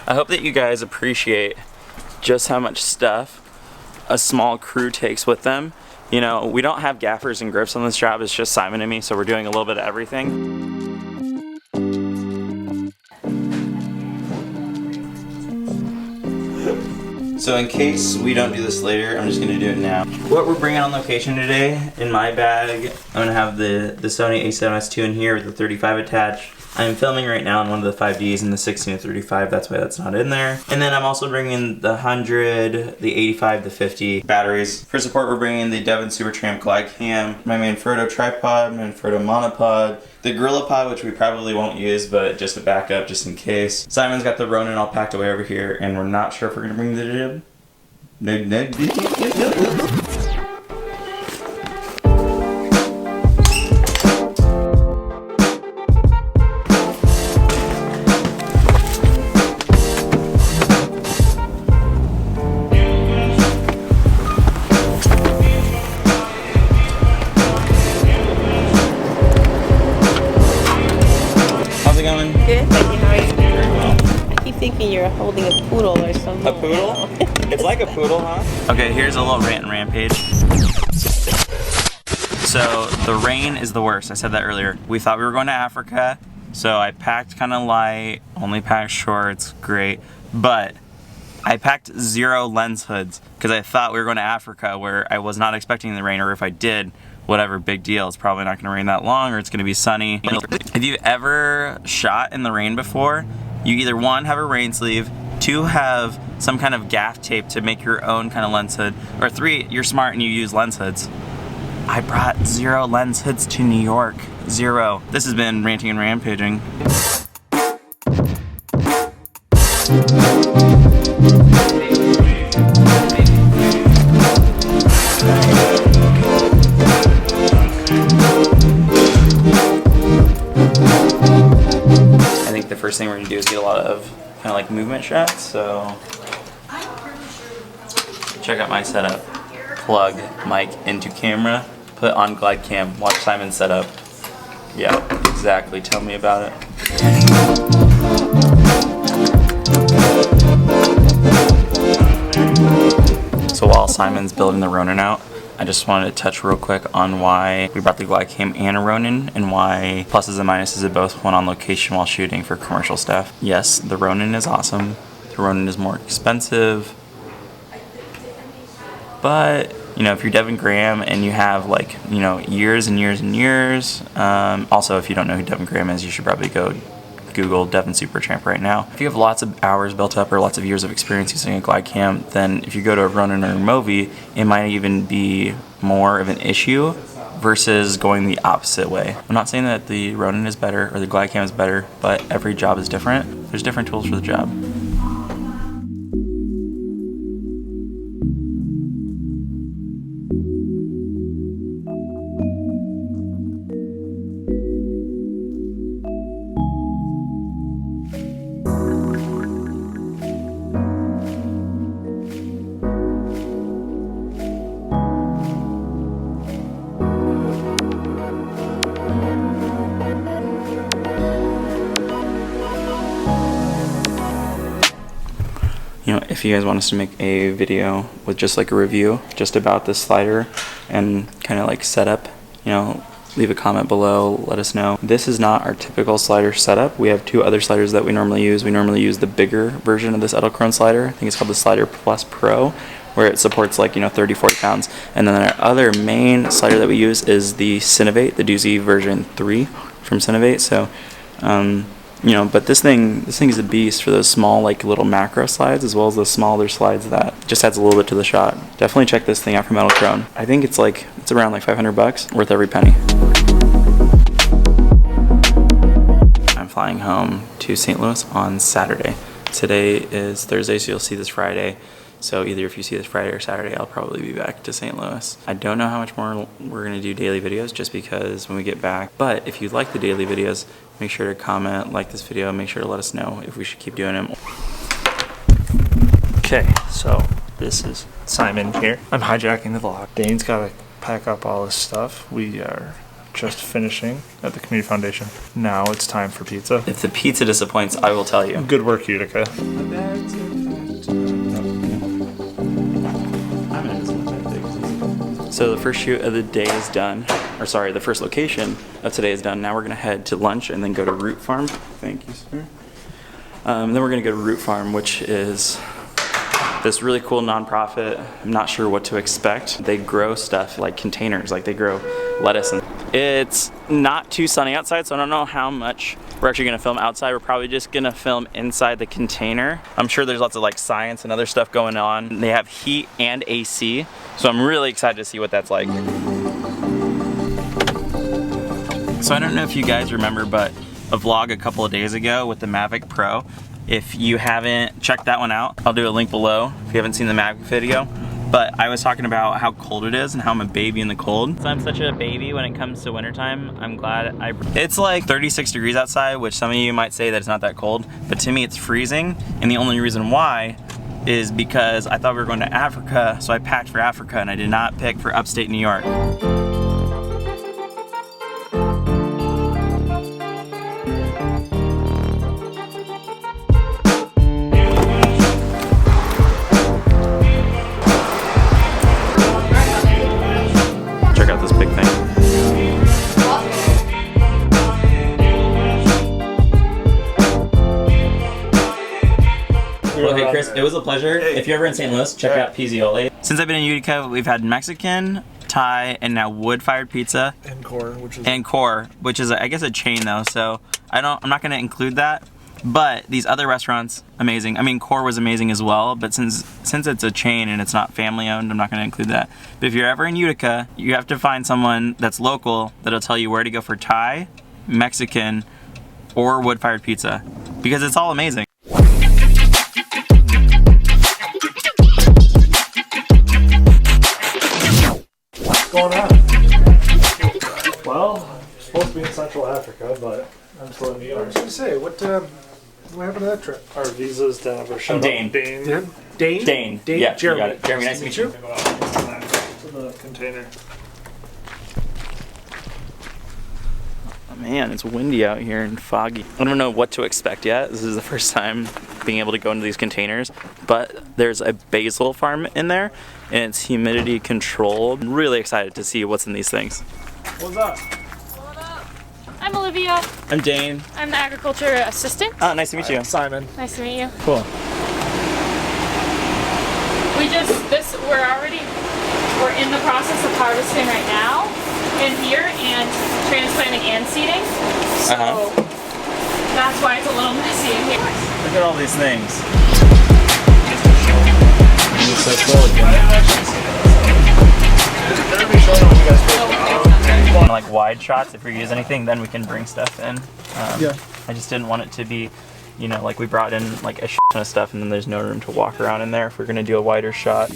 I hope that you guys appreciate just how much stuff a small crew takes with them. You know, we don't have gaffers and grips on this job, it's just Simon and me, so we're doing a little bit of everything. So in case we don't do this later, I'm just gonna do it now. What we're bringing on location today, in my bag, I'm gonna have the Sony a7S II in here with the 35 attached. I'm filming right now on one of the 5Ds and the 16 to 35, that's why that's not in there. And then I'm also bringing the 100, the 85, the 50 batteries. For support, we're bringing the Devon Supertramp Glide Cam, my Manfrotto tripod, Manfrotto monopod, the Gorilla Pod, which we probably won't use, but just a backup, just in case. Simon's got the Ronin all packed away over here, and we're not sure if we're gonna bring the jib. How's it going? Good, thank you. How are you? Very well. I keep thinking you're holding a poodle or something. A poodle? It's like a poodle, huh? Okay, here's a little rant and rampage. So, the rain is the worst. I said that earlier. We thought we were going to Africa, so I packed kind of light, only packed shorts, great. But I packed 0 lens hoods because I thought we were going to Africa where I was not expecting the rain, or if I did, whatever, big deal. It's probably not going to rain that long, or it's going to be sunny. If you've ever shot in the rain before, you either 1, have a rain sleeve, 2, have some kind of gaff tape to make your own kind of lens hood, or 3, you're smart and you use lens hoods. I brought 0 lens hoods to New York. 0. This has been ranting and rampaging. I think the first thing we're gonna do is get a lot of kind of like movement shots, so check out my setup. Plug mic into camera, put on glide cam, watch Simon set up. Yeah, exactly, tell me about it. So while Simon's building the Ronin out, I just wanted to touch real quick on why we brought the glide cam and a Ronin, and why pluses and minuses of both went on location while shooting for commercial stuff. Yes, the Ronin is awesome. The Ronin is more expensive. But, you know, if you're Devin Graham and you have, like, you know, years and years and years, also if you don't know who Devin Graham is, you should probably go Google Devon Supertramp right now. If you have lots of hours built up or lots of years of experience using a glide cam, then if you go to a Ronin or a Movi, it might even be more of an issue versus going the opposite way. I'm not saying that the Ronin is better or the glide cam is better, but every job is different. There's different tools for the job. You know, if you guys want us to make a video with just like a review just about this slider and kind of like setup, you know, leave a comment below, let us know. This is not our typical slider setup. We have 2 other sliders that we normally use. We normally use the bigger version of this Edelkrone slider. I think it's called the Slider Plus Pro, where it supports like, you know, 30, 40 pounds. And then our other main slider that we use is the Cinovate, the Doozy version 3 from Cinovate. So, you know, but this thing is a beast for those small, like, little macro slides, as well as the smaller slides that just adds a little bit to the shot. Definitely check this thing out from Edelkrone. I think it's around like $500, worth every penny. I'm flying home to St. Louis on Saturday. Today is Thursday, so you'll see this Friday. So either if you see this Friday or Saturday, I'll probably be back to St. Louis. I don't know how much more we're gonna do daily videos just because when we get back. But if you like the daily videos, make sure to comment, like this video, make sure to let us know if we should keep doing them. Okay, so this is Simon here. I'm hijacking the vlog. Dane's gotta pack up all his stuff. We are just finishing at the Community Foundation. Now it's time for pizza. If the pizza disappoints, I will tell you. Good work, Utica. So the first shoot of the day is done, or sorry, the first location of today is done. Now we're gonna head to lunch and then go to Root Farm. Thank you, sir. Then we're gonna go to Root Farm, which is this really cool nonprofit. I'm not sure what to expect. They grow stuff like containers, like they grow lettuce. And it's not too sunny outside, so I don't know how much we're actually gonna film outside. We're probably just gonna film inside the container. I'm sure there's lots of like science and other stuff going on. They have heat and AC, so I'm really excited to see what that's like. So I don't know if you guys remember, but a vlog a couple of days ago with the Mavic Pro. If you haven't checked that one out, I'll do a link below if you haven't seen the Mavic video. But I was talking about how cold it is and how I'm a baby in the cold. So I'm such a baby when it comes to wintertime. I'm glad it's like 36 degrees outside, which some of you might say that it's not that cold, but to me it's freezing. And the only reason why is because I thought we were going to Africa, so I packed for Africa and I did not pick for upstate New York. Okay, Chris, it was a pleasure. If you're ever in St. Louis, check out Pizzioli. Since I've been in Utica, we've had Mexican, Thai, and now wood-fired pizza. And Core, which is I guess a chain though, so I'm not gonna include that. But these other restaurants, amazing. I mean, Core was amazing as well, but since it's a chain and it's not family owned, I'm not gonna include that. But if you're ever in Utica, you have to find someone that's local that'll tell you where to go for Thai, Mexican, or wood-fired pizza, because it's all amazing. Going on? Well, I'm supposed to be in Central Africa, but I'm still in New York. I was going to say, what happened to that trip? Our visas never showed up. Dane. Dane. Yeah. Dane? Dane. Yeah, Jeremy. you got it. Jeremy, nice to meet you. To go out to the container. Oh, man, it's windy out here and foggy. I don't know what to expect yet. This is the first time being able to go into these containers, but there's a basil farm in there and it's humidity controlled. I'm really excited to see what's in these things. What's up? I'm Olivia. I'm Dane. I'm the agriculture assistant. Oh, nice to meet you. Simon. Nice to meet you. Cool. We're in the process of harvesting right now in here and transplanting and seeding. So that's why it's a little messy in here. Look at all these things. Like wide shots, if we use anything, then we can bring stuff in. Yeah. I just didn't want it to be, you know, like we brought in like a ton of stuff and then there's no room to walk around in there if we're gonna do a wider shot.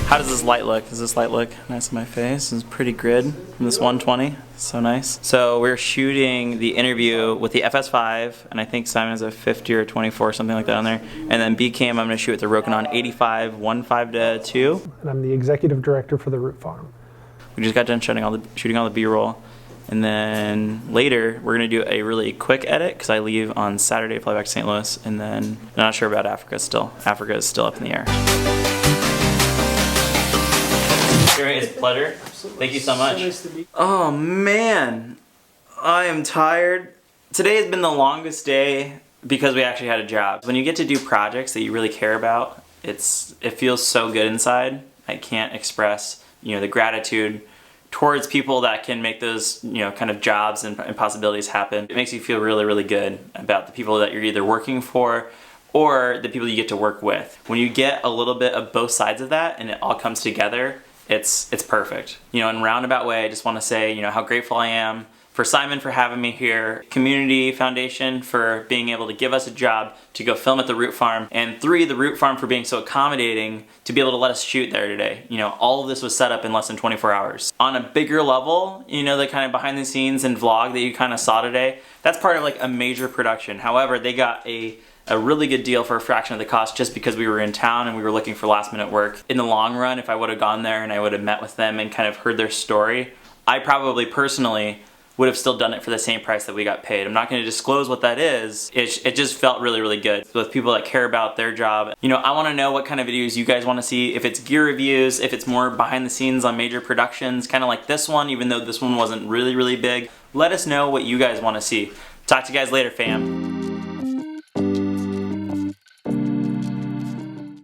How does this light look? Does this light look nice on my face? It's pretty grid from this 120. So nice. So we're shooting the interview with the FS5, and I think Simon has a 50 or 24, something like that on there. And then B-Cam, I'm going to shoot with the Rokinon 85, 1.5-2. And I'm the executive director for the Root Farm. We just got done shooting all the B-roll. And then later, we're going to do a really quick edit because I leave on Saturday to fly back to St. Louis. And then I'm not sure about Africa still. Africa is still up in the air. It's a pleasure. Thank you so much. Oh man, I am tired. Today has been the longest day because we actually had a job. When you get to do projects that you really care about, it feels so good inside. I can't express, the gratitude towards people that can make those, you know, kind of jobs and possibilities happen. It makes you feel really, really good about the people that you're either working for or the people you get to work with. When you get a little bit of both sides of that and it all comes together, it's perfect. You know, in a roundabout way, I just want to say, you know, how grateful I am for Simon for having me here, Community Foundation for being able to give us a job to go film at the Root Farm, and 3, the Root Farm for being so accommodating to be able to let us shoot there today. You know, all of this was set up in less than 24 hours. On a bigger level, you know, the kind of behind the scenes and vlog that you kind of saw today, that's part of like a major production. However, they got a really good deal for a fraction of the cost just because we were in town and we were looking for last minute work. In the long run, if I would have gone there and I would have met with them and kind of heard their story, I probably personally would have still done it for the same price that we got paid. I'm not going to disclose what that is. It just felt really, really good with people that care about their job. You know, I want to know what kind of videos you guys want to see, if it's gear reviews, if it's more behind the scenes on major productions, kind of like this one, even though this one wasn't really, really big. Let us know what you guys want to see. Talk to you guys later, fam.